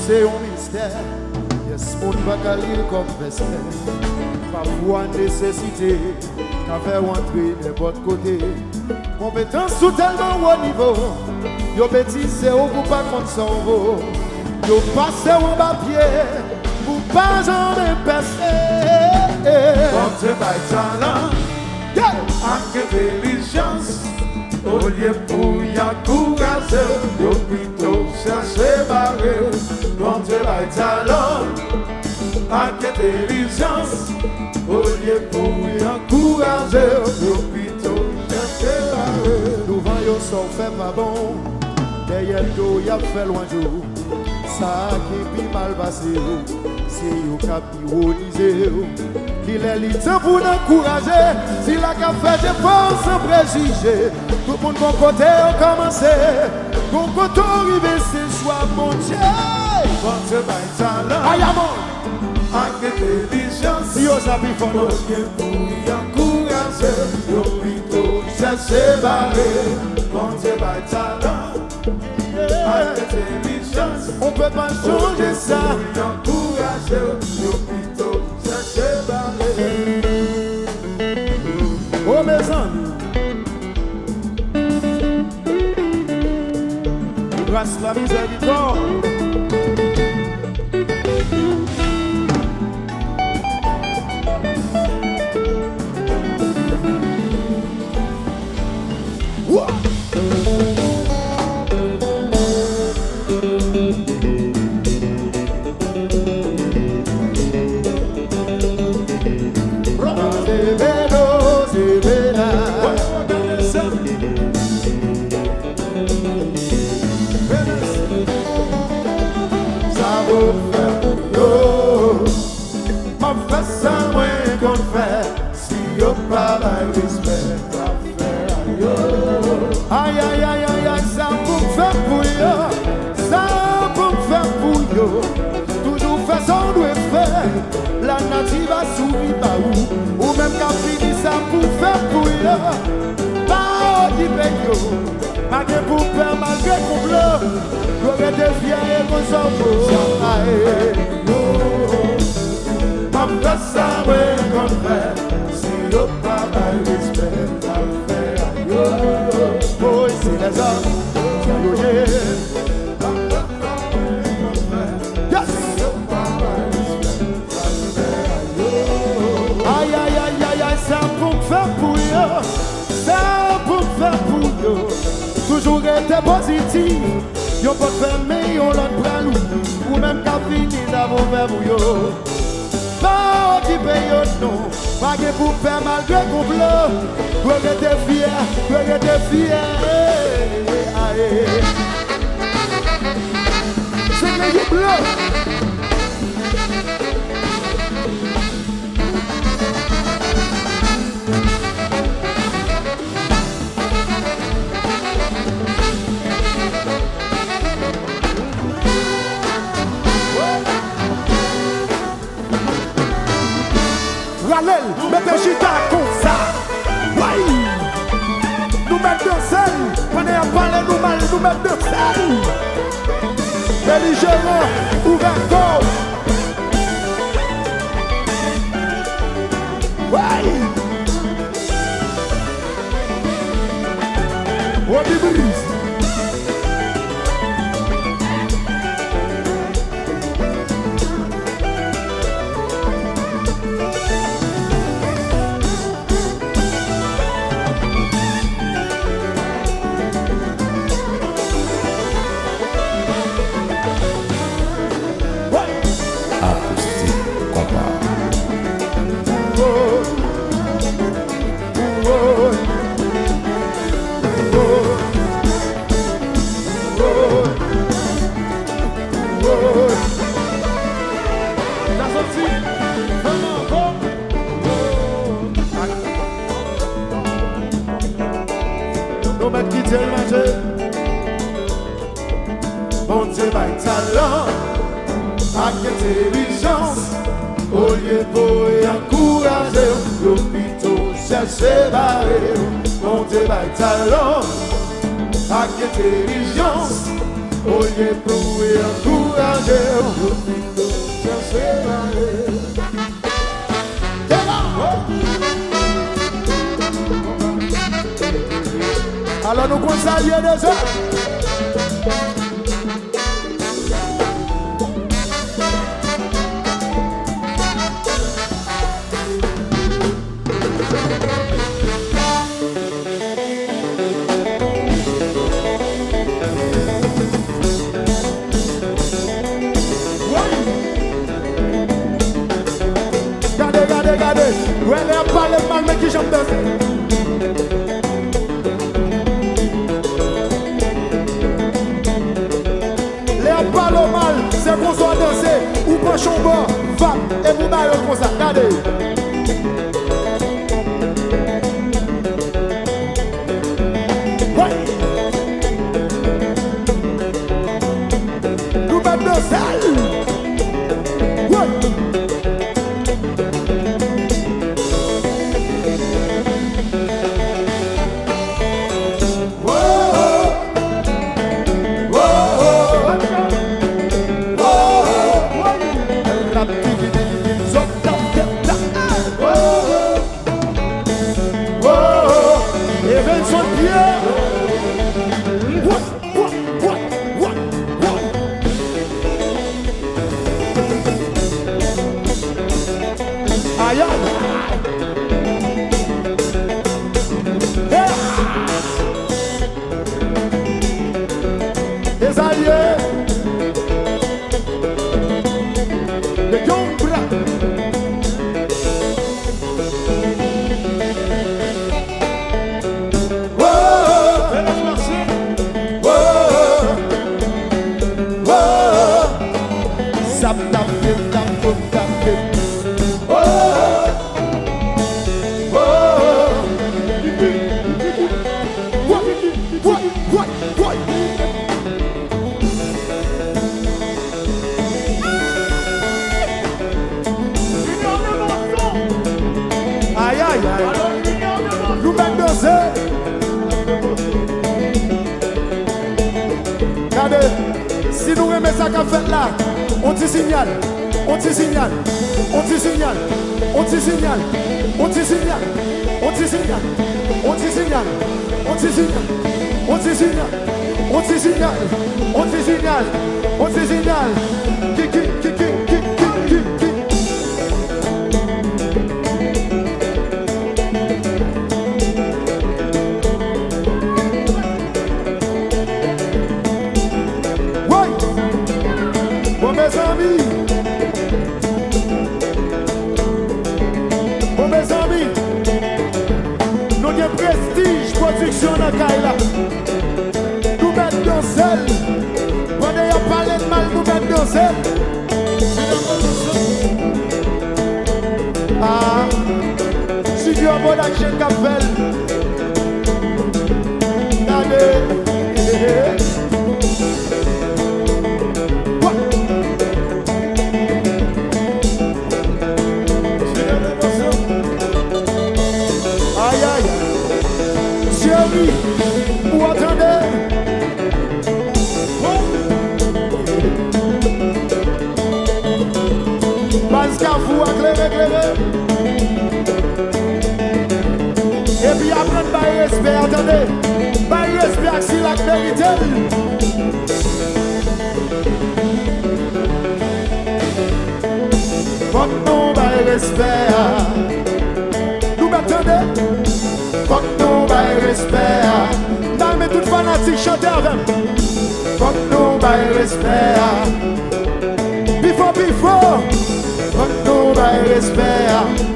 c'est un mystère. Yes, mon bagaille comme vestiaire. Parfois nécessité, qu'à faire rentrer n'importe côté. Compétence sous tellement haut niveau. Yo bêtise ou pour pas contre son veau. Yo passe en bas pied, pour pas jamais percer. Comme tu vas talent, avec intelligence, au lieu pour y encourager, yo plutôt chercher barrer. Comme tu vas talent, avec intelligence, au lieu pour y encourager, yo plutôt chercher barrer. Nous voyons son fait pas bon, derrière le dos y a fait loin jour. Ça qui est mal passé, c'est yo qui a ironisé. Il est libre pour nous encourager. Si la café de force sans préjugé, tout le monde bon côté a commencé. Bon côté arrivé, c'est choix mon Dieu. Comme tu vas talent, Aïe mon, avec intelligence, yo sabi fond au lieu pour y encourager, yo plutôt chercher barrer. Comme tu vas talent, avec intelligence, on peut pas changer ça. Oh mes amis, grâce la miséricorde. Aïe aïe aïe aïe aïe, ça pour me faire pour yo, ça pour me faire pour yo. Toujours façon de faire, la nature va sourire par où. Ou même qu'à finir ça pour faire pour yo. Pas qui paye yo, malgré pour faire malgré qu'on pleure. J'aurais été fier et qu'on s'en fout. Aïe yo, ma fait ça ouais qu'on fait, si yo pas mal respect à faire yo. oh c'est les hommes, yo yeah. Aïe aïe aïe aïe aïe, ça pour me faire pour yo, ça pour me faire pour yo. Toujours été positif, yo pas fermé, on l'autre prend ou même qu'à finir d'avoir fait pour yo. Pas qui paye yo non, pas que pour faire malgré qu'on pleure. Toi que t'es fier, toi que t'es fier. Aïe, c'est que you bleu. Ralel, mettez chita comme ça. Ouais. Nous mettons dans scène. Pendant à parler, nous mal, nous mettons dans scène. Belligérant, ouvert corps. Ouais. Robbie Brise. Bon Dieu, ma talent, avec intelligence, au lieu pour y encourager, yo plutôt chercher barrer. Bon Dieu, ma talent, avec intelligence, au lieu pour encourager, ça séparé. Alors nous commençons à lier des heures. Regardez, ouais, il n'y a pas le mal, mais qui chante danser. Pas le mal, c'est qu'on soit dansé ou pas chambon, va et vous baillez comme ça, regardez. Ouais. Nous mettons danser. Ouais. Des alliés, de young bras. Nous mettons danser. Regardez, si nous remettons ça qu'a fait là, on te signale, on te signale, on te signale, on te signale, on te signale, on te signale, on te signale, on te signale, on te signale, on te signale, on te signale, on te signale, prestige production dans Kaila. Nous mettons dans celle. Quand il y a parlé de mal, nous mettons dans celle. Ah, si tu as bon action qu'a fait. Regardez. Chérie, vous attendez? Parce qu'à vous éclairer. Et puis apprendre par respect, attendez. Par respect, si la vérité. Faut que nous par respect. Nous m'attendez? Faut que nous bail respect. Non mais toute fanatique chante avec. Faut que nous bail respect. Before. Faut que nous bail respect.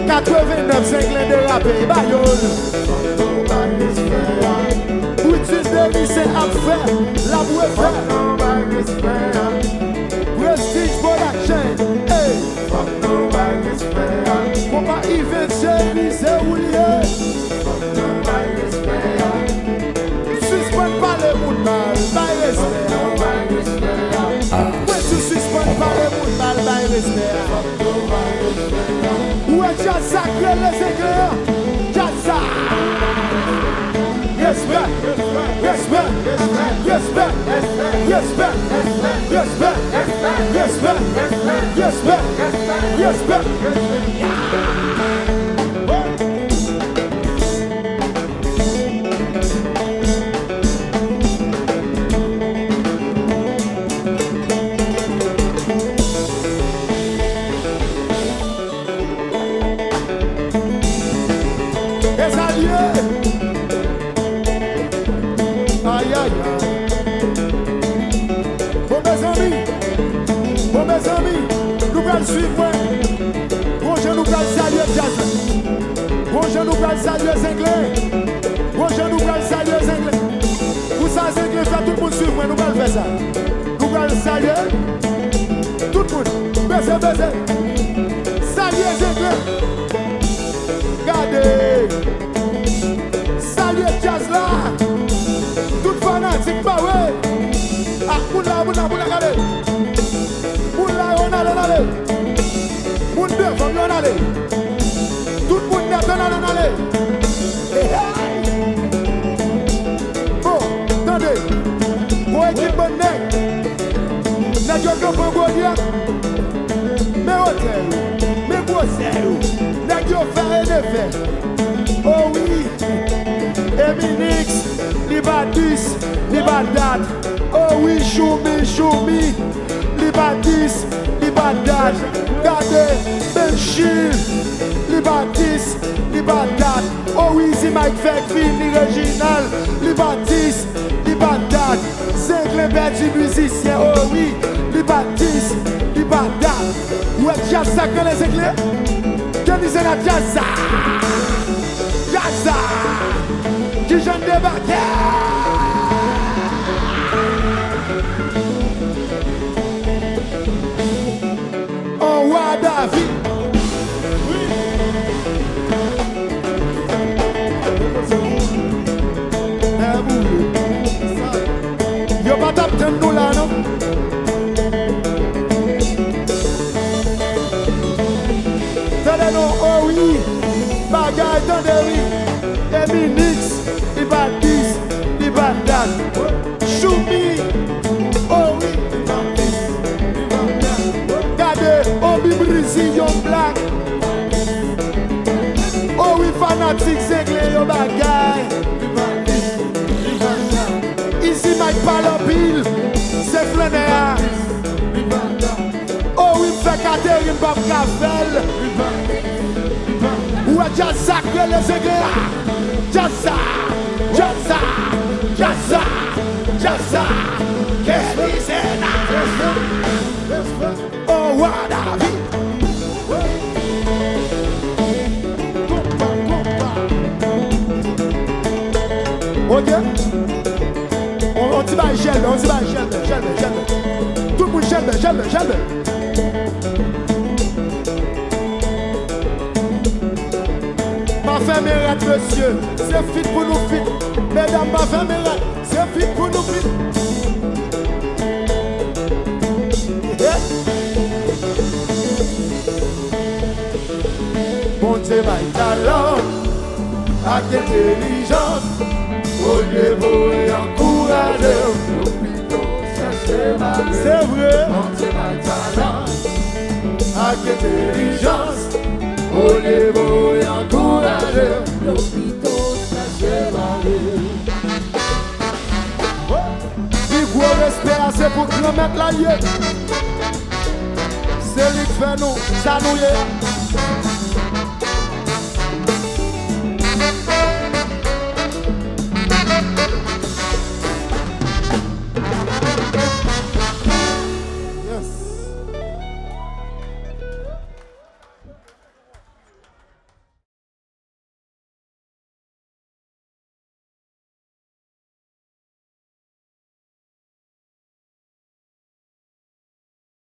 89 5 de rapper Bayol. Faut que nous bail respect. Boutis de lycée à faire. La bouée faire. Faut que nous bail respect. Prestige production. Hey. Faut que nous bail respect. Faut pas y venir lycée ou lié. Suspend pas le monde mal, by respect. Ouais, tu suspends pas le monde mal, by respect. Ouais, j'ai sacré les éclairs. J'ai ça. Respect. pral suivre moi. Bonjour nous pral saluer jazz. Bonjour nous pral saluer anglais. Bonjour nous pral saluer anglais. Pour ça anglais fait tout le monde suivre moi, nous pral faire ça. Nous pral saluer tout le monde. Baiser baiser. Saluer anglais. Regardez. Saluer jazz là. Tout fanatique bah ouais. Ah boula regardez. Boula on allez. Moun deux famille on allait. Tout le monde net on allait. Bon, attendez. Bon équipe bonne nèg. Nèg yo camp en Godia. Mais hôtel. Mais gros zéro. Nèg yo fait et fait. Oh oui. Eminix, Libatis, Libadad. Oh oui, choumi. Libatis, Libadad. Gardez, Benchil, Libatis, Libadad. Oh oui, si Mike fait fini original. Libatis, Libadad. C'est le petit musicien. Oh oui, Libatis, Libadad. Ouais, Jazza, que les éclairs. Que disait la Jazza? Jazza, qui j'en débarque. David. Oui. Yo pas t'attendre nous là non. Tenez non, oh oui. Bagaille tenez oui. Eminix, Libatis, Libadan. Choumi. Oh oui. Brazilian black. Oh oui, fanatique, c'est yo bagay. Ici, Mike Palopil, c'est Flenéa. Oh oui, fait Catherine Bob Cafel. Ou à Jazza, les églises. Jazza. Kelisena. Oh, what a ok? On dit bah gel. Tout le monde gel. Ma femme est rate, monsieur. C'est fit pour nous fit. Mesdames, ma femme est rate. C'est fit pour nous fit. Bon Dieu, ma talent, avec intelligence. Au niveau et encourager, c'est vrai, avec intelligence. Au niveau et encourager, il faut respect assez pour remettre la yeux. C'est lui qui fait nous, ça nous y est.